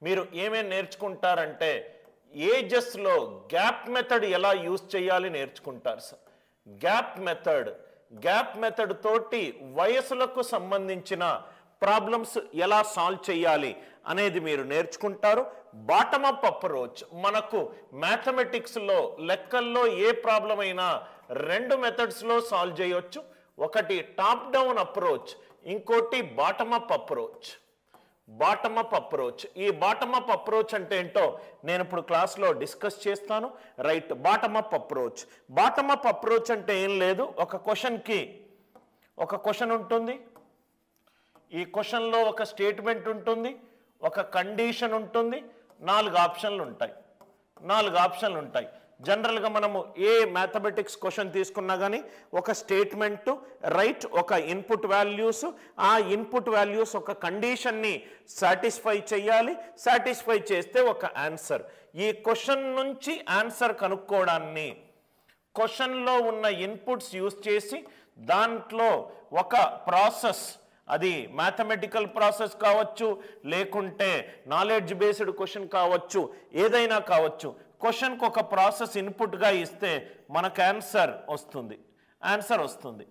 మీరు ఏమేం నేర్చుకుంటారంటే ఏజెస్లో gap method ఎలా యూజ్ చేయాలి నేర్చుకుంటారు సార్. గ్యాప్ మెథడ్ తోటి వయసులకు సంబంధించిన ప్రాబ్లమ్స్ ఎలా సాల్వ్ చేయాలి అనేది మీరు నేర్చుకుంటారు. బాటమ్ అప్ అప్రోచ్, మనకు మ్యాథమెటిక్స్లో లెక్కల్లో ఏ ప్రాబ్లం అయినా 2 మెథడ్స్లో సాల్వ్ చేయొచ్చు. ఒకటి టాప్ డౌన్ అప్రోచ్, ఇంకోటి బాటమ్ అప్ అప్రోచ్. ఈ బాటమ్ అప్ అప్రోచ్ అంటే ఏంటో నేను ఇప్పుడు క్లాస్లో డిస్కస్ చేస్తాను. రైట్, బాటమ్ అప్ అప్రోచ్ అంటే ఏం లేదు, ఒక క్వశ్చన్ ఉంటుంది, ఈ క్వశ్చన్లో ఒక స్టేట్మెంట్ ఉంటుంది, ఒక కండిషన్ ఉంటుంది, 4 ఆప్షన్లు ఉంటాయి. జనరల్గా మనము ఏ మ్యాథమెటిక్స్ క్వశ్చన్ తీసుకున్నా కానీ ఒక స్టేట్మెంట్, రైట్, ఒక ఇన్పుట్ వాల్యూస్, ఆ ఇన్పుట్ వాల్యూస్ ఒక కండిషన్ని సాటిస్ఫై చేయాలి. సాటిస్ఫై చేస్తే ఒక ఆన్సర్. ఈ క్వశ్చన్ నుంచి ఆన్సర్ కనుక్కోవడాన్ని క్వశ్చన్లో ఉన్న ఇన్పుట్స్ యూజ్ చేసి దాంట్లో ఒక ప్రాసెస్, అది మ్యాథమెటికల్ ప్రాసెస్ కావచ్చు, లేకుంటే నాలెడ్జ్ బేస్డ్ క్వశ్చన్ కావచ్చు, ఏదైనా కావచ్చు. క్వశ్చన్కి ఒక ప్రాసెస్ ఇన్పుట్గా ఇస్తే మనకు ఆన్సర్ వస్తుంది.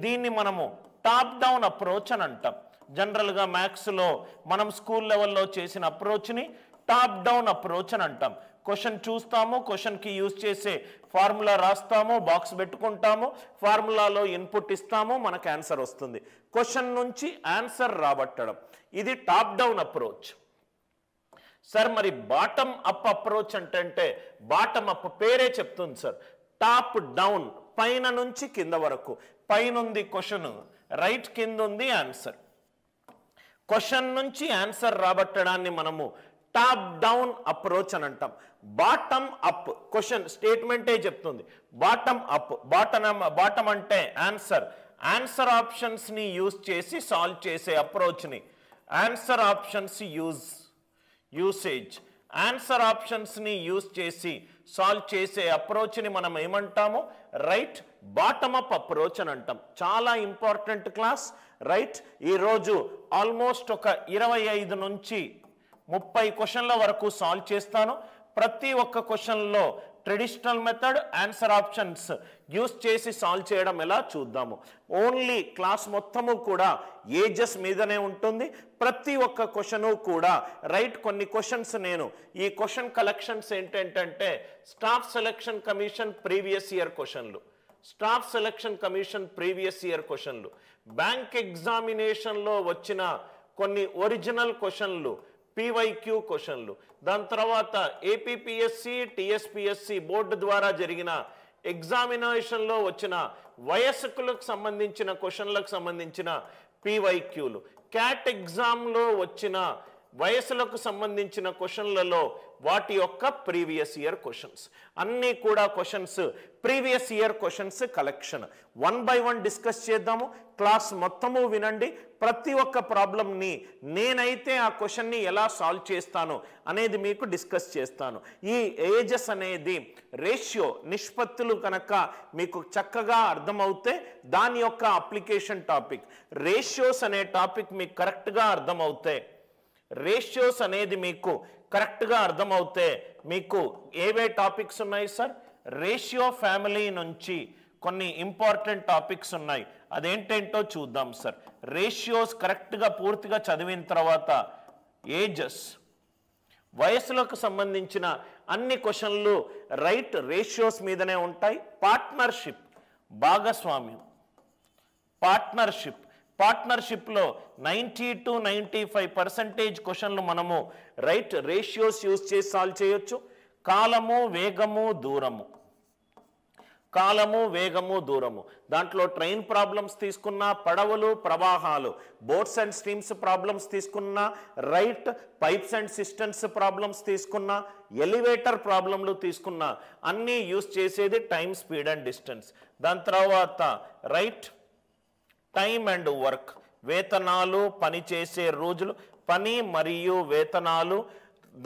దీన్ని మనము టాప్ డౌన్ అప్రోచ్ అని అంటాం. జనరల్గా మ్యాథ్స్లో మనం స్కూల్ లెవెల్లో చేసిన అప్రోచ్ని టాప్ డౌన్ అప్రోచ్ అని అంటాం. క్వశ్చన్ చూస్తాము, క్వశ్చన్కి యూజ్ చేసే ఫార్ములా రాస్తాము, బాక్స్ పెట్టుకుంటాము, ఫార్ములాలో ఇన్పుట్ ఇస్తాము, మనకు ఆన్సర్ వస్తుంది. క్వశ్చన్ నుంచి ఆన్సర్ రాబట్టడం, ఇది టాప్ డౌన్ అప్రోచ్. సార్ మరి బాటమ్ అప్ అప్రోచ్ అంటే బాటమ్ అప్ పేరే చెప్తుంది సార్. టాప్ డౌన్, పైన నుంచి కింద వరకు. పైన ఉంది క్వశ్చన్, రైట్, కింద ఉంది ఆన్సర్. క్వశ్చన్ నుంచి ఆన్సర్ రాబట్టడాన్ని మనము టాప్ డౌన్ అప్రోచ్ అని అంటాం. బాటమ్ అప్, క్వశ్చన్ స్టేట్మెంటే చెప్తుంది. బాటమ్ అంటే ఆన్సర్ ఆప్షన్స్ని యూజ్ చేసి సాల్వ్ చేసే అప్రోచ్ని ఆన్సర్ ఆప్షన్స్ ఆన్సర్ ఆప్షన్స్ని యూజ్ చేసి సాల్వ్ చేసే అప్రోచ్ని మనం ఏమంటాము? రైట్, బాటమ్ అప్ అప్రోచ్ అని అంటాం. చాలా ఇంపార్టెంట్ క్లాస్. రైట్, ఈరోజు ఆల్మోస్ట్ ఒక 25 నుంచి 30 క్వశ్చన్ల వరకు సాల్వ్ చేస్తాను. ప్రతి ఒక్క క్వశ్చన్లో traditional method, answer options use చేసి సాల్వ్ చేయడం ఎలా చూద్దాము. ఓన్లీ క్లాస్ మొత్తము కూడా ఏజెస్ మీదనే ఉంటుంది. ప్రతి ఒక్క క్వశ్చను కూడా రైట్. కొన్ని క్వశ్చన్స్ నేను ఈ క్వశ్చన్ కలెక్షన్స్ ఏంటంటే staff selection commission previous year క్వశ్చన్లు, బ్యాంక్ ఎగ్జామినేషన్లో వచ్చిన కొన్ని ఒరిజినల్ క్వశ్చన్లు, PYQ క్వశ్చన్లు, దాని తర్వాత APPSC TSPSC బోర్డు ద్వారా జరిగిన ఎగ్జామినేషన్లో వచ్చిన వయస్కులకు సంబంధించిన క్వశ్చన్లకు సంబంధించిన PYQలు, క్యాట్ ఎగ్జామ్లో వచ్చిన వయసులకు సంబంధించిన క్వశ్చన్లలో వాటి యొక్క ప్రీవియస్ ఇయర్ క్వశ్చన్స్ అన్నీ కూడా questions, previous year questions collection 1 by 1 discuss చేద్దాము. క్లాస్ మొత్తము వినండి. ప్రతి ఒక్క ప్రాబ్లంని నేనైతే ఆ క్వశ్చన్ని ఎలా సాల్వ్ చేస్తాను అనేది మీకు డిస్కస్ చేస్తాను. ఈ ఏజెస్ అనేది రేషియో, నిష్పత్తులు కనుక మీకు చక్కగా అర్థమవుతే దాని యొక్క అప్లికేషన్ టాపిక్ రేషియోస్ అనే టాపిక్ మీకు కరెక్ట్గా అర్థమవుతే, రేషియోస్ అనేది మీకు కరెక్ట్గా అర్థమవుతే మీకు ఏవే టాపిక్స్ ఉన్నాయి సార్? రేషియో ఫ్యామిలీ నుంచి కొన్ని ఇంపార్టెంట్ టాపిక్స్ ఉన్నాయి. అదేంటేంటో చూద్దాం సార్. రేషియోస్ కరెక్ట్గా పూర్తిగా చదివిన తర్వాత ఏజెస్, వయసులకు సంబంధించిన అన్ని క్వశ్చన్లు రైట్ రేషియోస్ మీదనే ఉంటాయి. పార్ట్నర్షిప్, భాగస్వామ్యం, పార్ట్నర్షిప్లో 90 to 95% క్వశ్చన్లు మనము రైట్ రేషియోస్ యూజ్ చేసి సాల్వ్ చేయొచ్చు. కాలము, వేగము, దూరము, దాంట్లో ట్రైన్ ప్రాబ్లమ్స్ తీసుకున్నా, పడవలు, ప్రవాహాలు, బోట్స్ అండ్ స్ట్రీమ్స్ ప్రాబ్లమ్స్ తీసుకున్నా, right pipes and systems problems తీసుకున్నా, ఎలివేటర్ ప్రాబ్లంలు తీసుకున్నా, అన్నీ యూజ్ చేసేది టైం, స్పీడ్ అండ్ డిస్టెన్స్. దాని తర్వాత రైట్ టైం అండ్ వర్క్, వేతనాలు, పని చేసే రోజులు, పని మరియు వేతనాలు,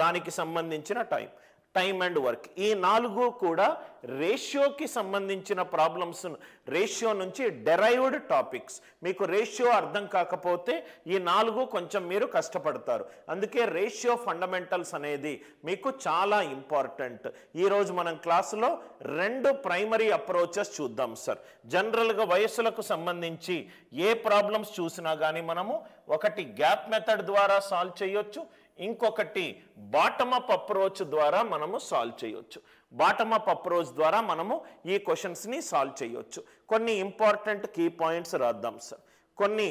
దానికి సంబంధించిన టైమ్ అండ్ వర్క్. ఈ 4 కూడా రేషియోకి సంబంధించిన ప్రాబ్లమ్స్, రేషియో నుంచి డెరైవ్డ్ టాపిక్స్. మీకు రేషియో అర్థం కాకపోతే ఈ 4 కొంచెం మీరు కష్టపడతారు. అందుకే రేషియో ఫండమెంటల్స్ అనేది మీకు చాలా ఇంపార్టెంట్. ఈరోజు మనం క్లాసులో 2 ప్రైమరీ అప్రోచెస్ చూద్దాం సార్. జనరల్గా వయస్సులకు సంబంధించి ఏ ప్రాబ్లమ్స్ చూసినా కానీ మనము ఒకటి గ్యాప్ మెథడ్ ద్వారా సాల్వ్ చేయొచ్చు, ఇంకొకటి బాటమ్ అప్ అప్రోచ్ ద్వారా మనము సాల్వ్ చేయొచ్చు. బాటమ్ అప్ అప్రోచ్ ద్వారా మనము ఈ క్వశ్చన్స్ని సాల్వ్ చేయొచ్చు. కొన్ని ఇంపార్టెంట్ కీ పాయింట్స్ రాద్దాం సార్. కొన్ని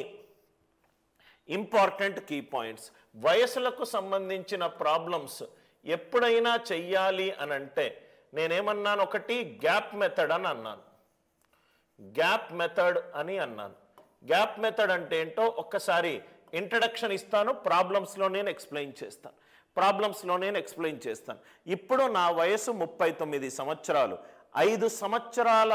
ఇంపార్టెంట్ కీ పాయింట్స్. వయసులకు సంబంధించిన ప్రాబ్లమ్స్ ఎప్పుడైనా చెయ్యాలి అని అంటే నేనేమన్నాను, ఒకటి గ్యాప్ మెథడ్ అని అన్నాను. గ్యాప్ మెథడ్ అని అన్నాను. గ్యాప్ మెథడ్ అంటే ఏంటో ఒక్కసారి ఇంట్రడక్షన్ ఇస్తాను, ప్రాబ్లమ్స్లో నేను ఎక్స్ప్లెయిన్ చేస్తాను. ఇప్పుడు నా వయసు 39 సంవత్సరాలు. 5 సంవత్సరాల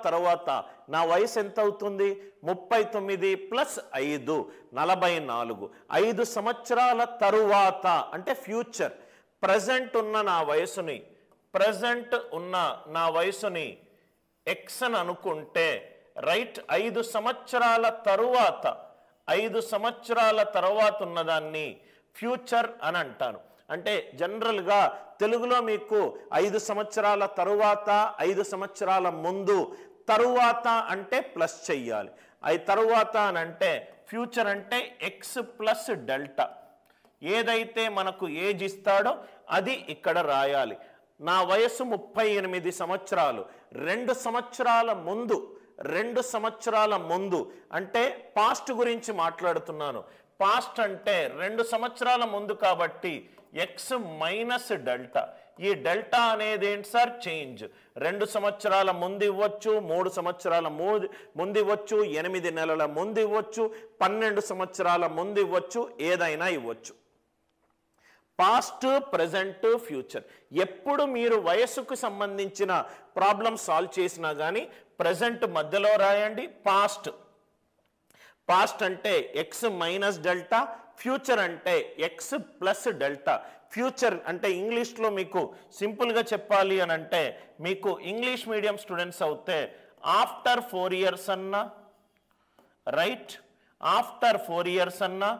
తరువాత నా వయసు ఎంత అవుతుంది? 39 + 5 44. 5 సంవత్సరాల తరువాత అంటే ఫ్యూచర్. ప్రజెంట్ ఉన్న నా వయసుని ఎక్స్ అని అనుకుంటే రైట్, 5 సంవత్సరాల తరువాత ఉన్నదాన్ని ఫ్యూచర్ అని అంటాను. అంటే జనరల్గా తెలుగులో మీకు 5 సంవత్సరాల తరువాత, 5 సంవత్సరాల ముందు, తరువాత అంటే ప్లస్ చెయ్యాలి. తరువాత అని అంటే ఫ్యూచర్ అంటే ఎక్స్ ప్లస్ డెల్టా. ఏదైతే మనకు ఏజ్ ఇస్తాడో అది ఇక్కడ రాయాలి. నా వయసు 38 సంవత్సరాలు. 2 సంవత్సరాల ముందు అంటే పాస్ట్ గురించి మాట్లాడుతున్నాను. పాస్ట్ అంటే 2 సంవత్సరాల ముందు కాబట్టి ఎక్స్ మైనస్ డెల్టా. ఈ డెల్టా అనేది ఏంటి సార్? చేంజ్. 2 సంవత్సరాల ముందు ఇవ్వచ్చు, 3 సంవత్సరాల ముందు ఇవ్వచ్చు, 8 నెలల ముందు ఇవ్వచ్చు, 12 సంవత్సరాల ముందు ఇవ్వచ్చు, ఏదైనా ఇవ్వచ్చు. Past, present, future. ఎప్పుడు మీరు వయస్సుకు సంబంధించిన ప్రాబ్లమ్ సాల్వ్ చేసినా కానీ ప్రెజెంట్ మధ్యలో రాయండి. పాస్ట్ అంటే ఎక్స్ మైనస్ డెల్టా, ఫ్యూచర్ అంటే ఎక్స్ ప్లస్ డెల్టా. ఫ్యూచర్ అంటే ఇంగ్లీష్లో మీకు సింపుల్గా చెప్పాలి అని అంటే, మీకు ఇంగ్లీష్ మీడియం స్టూడెంట్స్ అవుతే ఆఫ్టర్ 4 ఇయర్స్ అన్నా రైట్, ఆఫ్టర్ 4 ఇయర్స్ అన్నా,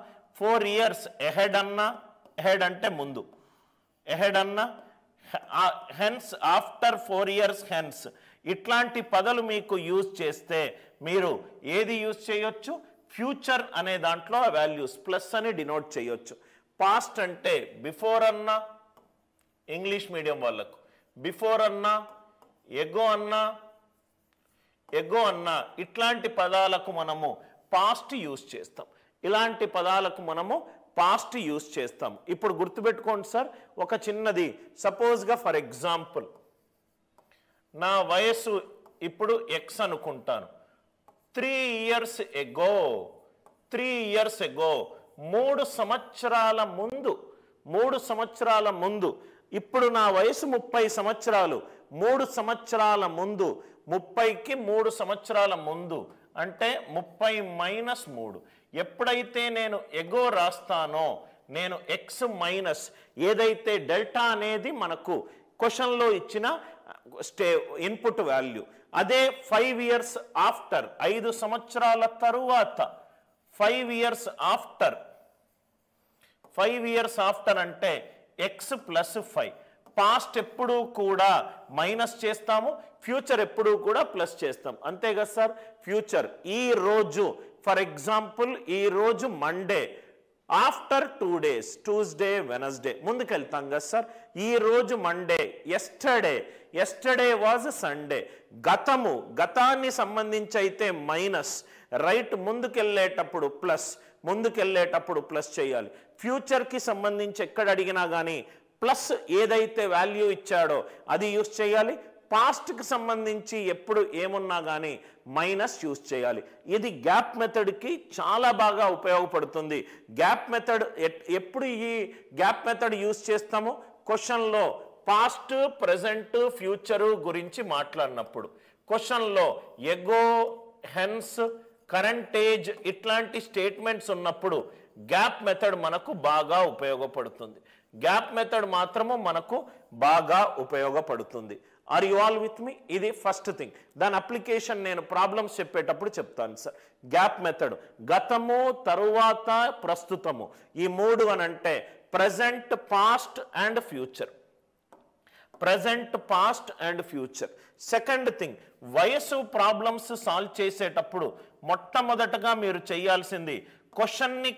4 ఇయర్స్ ఎహెడ్ అన్నా, ఎహెడ్ అంటే ముందు, ఎహెడ్ అన్నా, హెన్స్ ఆఫ్టర్ 4 ఇయర్స్ హెన్స్. ఇట్లాంటి పదాలు మీకు యూజ్ చేస్తే మీరు ఏది యూజ్ చేయొచ్చు? ఫ్యూచర్ అనే దాంట్లో వాల్యూస్ ప్లస్ అని డినోట్ చేయొచ్చు. పాస్ట్ అంటే బిఫోర్ అన్నా, ఇంగ్లీష్ మీడియం వాళ్ళకు బిఫోర్ అన్నా, ఎగో అన్నా, ఇట్లాంటి పదాలకు మనము పాస్ట్ యూజ్ చేస్తాం. ఇలాంటి పదాలకు మనము పాస్ట్ యూజ్ చేస్తాం. ఇప్పుడు గుర్తుపెట్టుకోండి సార్, ఒక చిన్నది. సపోజ్గా ఫర్ ఎగ్జాంపుల్ నా వయసు ఇప్పుడు ఎక్స్ అనుకుంటాను. 3 ఇయర్స్ ఎగో 3 సంవత్సరాల ముందు. ఇప్పుడు నా వయసు 30 సంవత్సరాలు. 3 సంవత్సరాల ముందు, 30కి 3 సంవత్సరాల ముందు అంటే 30 - 3. ఎప్పుడైతే నేను ఎగో రాస్తానో, నేను ఎక్స్ మైనస్ ఏదైతే డెల్టా అనేది మనకు క్వశ్చన్లో ఇచ్చిన ఇన్పుట్ వాల్యూ, అదే 5 ఇయర్స్ ఆఫ్టర్, 5 సంవత్సరాల తరువాత, 5 ఇయర్స్ ఆఫ్టర్ అంటే ఎక్స్ ప్లస్ 5. పాస్ట్ ఎప్పుడూ కూడా మైనస్ చేస్తాము, ఫ్యూచర్ ఎప్పుడూ కూడా ప్లస్ చేస్తాం. అంతే కదా సార్? ఫ్యూచర్ ఈ రోజు, ఫర్ ఎగ్జాంపుల్ ఈ రోజు Monday, after 2 days Tuesday, Wednesday ముందుకెళ్తాం కదా సార్. ఈ రోజు మండే, ఎస్టర్డే వాజ్ సండే. గతాన్ని సంబంధించి అయితే మైనస్ రైట్, ముందుకెళ్ళేటప్పుడు ప్లస్ చేయాలి. ఫ్యూచర్కి సంబంధించి ఎక్కడ అడిగినా కానీ ప్లస్ ఏదైతే వాల్యూ ఇచ్చాడో అది యూజ్ చేయాలి. పాస్ట్కి సంబంధించి ఎప్పుడు ఏమున్నా కానీ మైనస్ యూజ్ చేయాలి. ఇది గ్యాప్ మెథడ్కి చాలా బాగా ఉపయోగపడుతుంది. గ్యాప్ మెథడ్ ఎప్పుడు ఈ గ్యాప్ మెథడ్ యూజ్ చేస్తాము? క్వశ్చన్లో పాస్ట్, ప్రెజెంట్, ఫ్యూచరు గురించి మాట్లాడినప్పుడు, క్వశ్చన్లో ఎగో, హెన్స్, కరెంట్ ఏజ్ ఇట్లాంటి స్టేట్మెంట్స్ ఉన్నప్పుడు గ్యాప్ మెథడ్ మనకు బాగా ఉపయోగపడుతుంది. గ్యాప్ మెథడ్ మాత్రము మనకు బాగా ఉపయోగపడుతుంది. Are you all with me? ఇది ఫస్ట్ థింగ్. దాని అప్లికేషన్ నేను ప్రాబ్లమ్స్ చెప్పేటప్పుడు చెప్తాను సార్. గ్యాప్ మెథడ్ గతము, తరువాత, ప్రస్తుతము, ఈ మూడు అని అంటే present, past and future. Present, past and future. Second thing, వయసు ప్రాబ్లమ్స్ సాల్వ్ చేసేటప్పుడు మొట్టమొదటగా మీరు చేయాల్సింది క్వశ్చన్ని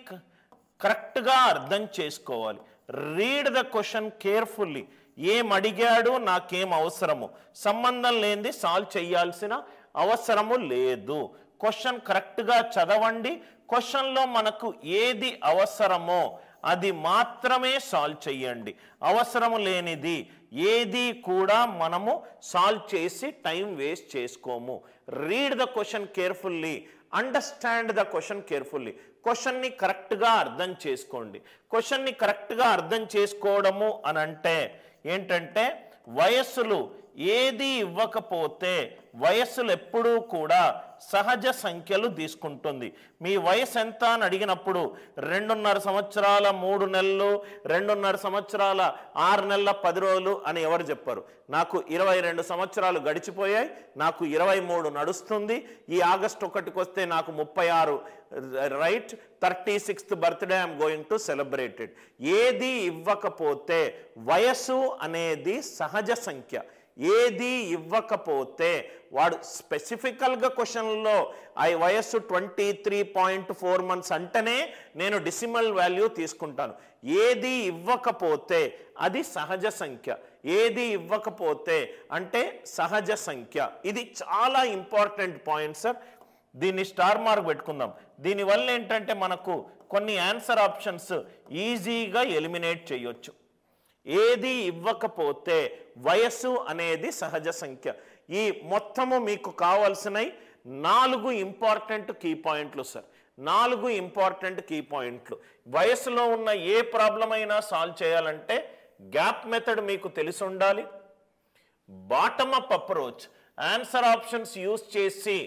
కరెక్ట్గా అర్థం చేసుకోవాలి. Read the question carefully. ఏం అడిగాడు, నాకేం అవసరము, సంబంధం లేనిది సాల్వ్ చేయాల్సిన అవసరము లేదు. క్వశ్చన్ కరెక్ట్గా చదవండి. క్వశ్చన్లో మనకు ఏది అవసరమో అది మాత్రమే సాల్వ్ చేయండి. అవసరము లేనిది ఏది కూడా మనము సాల్వ్ చేసి టైం వేస్ట్ చేసుకోము. Read the question carefully, understand the question carefully. క్వశ్చన్ని కరెక్ట్గా అర్థం చేసుకోండి. క్వశ్చన్ని కరెక్ట్గా అర్థం చేసుకోవడము అని అంటే ఏంటంటే, వయస్సులు ఏది ఇవ్వకపోతే వయస్సులు ఎప్పుడూ కూడా సహజ సంఖ్యలు తీసుకుంటుంది. మీ వయసు ఎంత అని అడిగినప్పుడు 2.5 సంవత్సరాల 3 నెలలు, 2.5 సంవత్సరాల 6 నెలల 10 రోజులు అని ఎవరు చెప్పారు? నాకు 22 సంవత్సరాలు గడిచిపోయాయి, నాకు 23 నడుస్తుంది, ఈ ఆగస్టు 1కి వస్తే నాకు 36, right, 36th birthday I'm going to celebrated. ఏది ఇవ్వకపోతే, వయసు అనేది సహజ సంఖ్య, ఏది ఇవ్వకపోతే వాడు స్పెసిఫికల్గా క్వశ్చన్లో ఆ వయస్సు 23.4 months అంటేనే నేను డెసిమల్ వాల్యూ తీసుకుంటాను. ఏది ఇవ్వకపోతే అది సహజ సంఖ్య, ఏది ఇవ్వకపోతే అంటే సహజ సంఖ్య. ఇది చాలా ఇంపార్టెంట్ పాయింట్ సార్. దీన్ని స్టార్ మార్క్ పెట్టుకుందాం. దీనివల్ల ఏంటంటే మనకు కొన్ని ఆన్సర్ ఆప్షన్స్ ఈజీగా ఎలిమినేట్ చేయొచ్చు. ఏది ఇవ్వకపోతే వయస్సు అనేది సహజ సంఖ్య. ఈ మొత్తము మీకు కావాల్సినవి 4 ఇంపార్టెంట్ కీ పాయింట్లు సార్. 4 ఇంపార్టెంట్ కీ పాయింట్లు. వయసులో ఉన్న ఏ ప్రాబ్లం అయినా సాల్వ్ చేయాలంటే గ్యాప్ మెథడ్ మీకు తెలిసి ఉండాలి. Bottom up approach, answer options use చేసి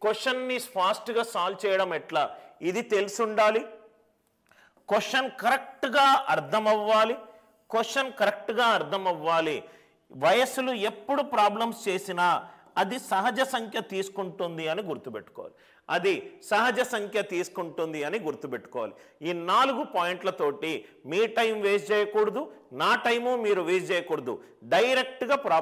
క్వశ్చన్ని ఫాస్ట్గా సాల్వ్ చేయడం ఎట్లా, ఇది తెలిసి ఉండాలి. క్వశ్చన్ కరెక్ట్గా అర్థం అవ్వాలి. క్వశ్చన్ కరెక్ట్గా అర్థం అవ్వాలి. వయస్సులు ఎప్పుడు ప్రాబ్లమ్స్ చేసినా అది సహజ సంఖ్య తీసుకుంటుంది అని గుర్తుపెట్టుకోవాలి. అది సహజ సంఖ్య తీసుకుంటుంది అని గుర్తుపెట్టుకోవాలి. ఈ 4 పాయింట్లతోటి మీ టైం వేస్ట్ చేయకూడదు, నా టైము మీరు వేస్ట్ చేయకూడదు. డైరెక్ట్గా